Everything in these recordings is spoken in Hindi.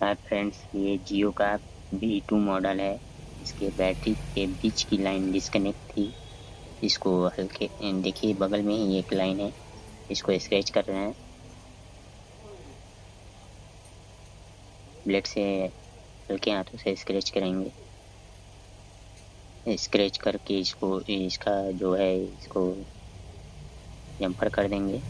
नमस्कार फ्रेंड्स, ये जियो का V2 मॉडल है। इसके बैटरी के बीच की लाइन डिस्कनेक्ट थी। इसको हल्के देखिए बगल में ही एक लाइन है, इसको स्क्रैच कर रहे हैं। ब्लेड से हल्के हाथों से स्क्रैच करेंगे। स्क्रैच करके इसका जो है इसको जम्पर कर देंगे।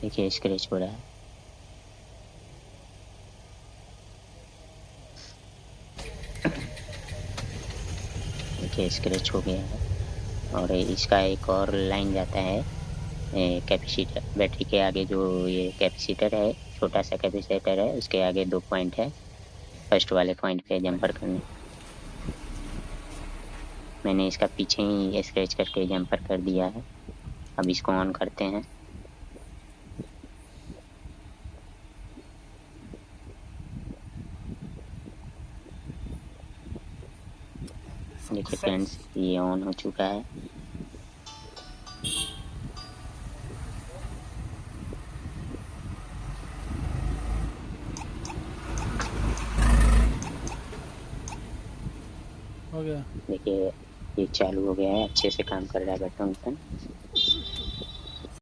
देखिए स्क्रैच हो रहा है। देखिए स्क्रैच हो गया है। और इसका एक और लाइन जाता है कैपेसिटर। बैटरी के आगे जो ये कैपेसिटर है, छोटा सा कैपेसिटर है, उसके आगे 2 पॉइंट है। फर्स्ट वाले पॉइंट पे जंपर करने। मैंने इसका पीछे ही स्क्रैच करके जंपर कर दिया है। अब इसको ऑन करते हैं। देखिए फ्रेंड्स, ये ऑन हो चुका है। हो गया। देखिए ये चालू हो गया है, अच्छे से काम कर रहा है बटन।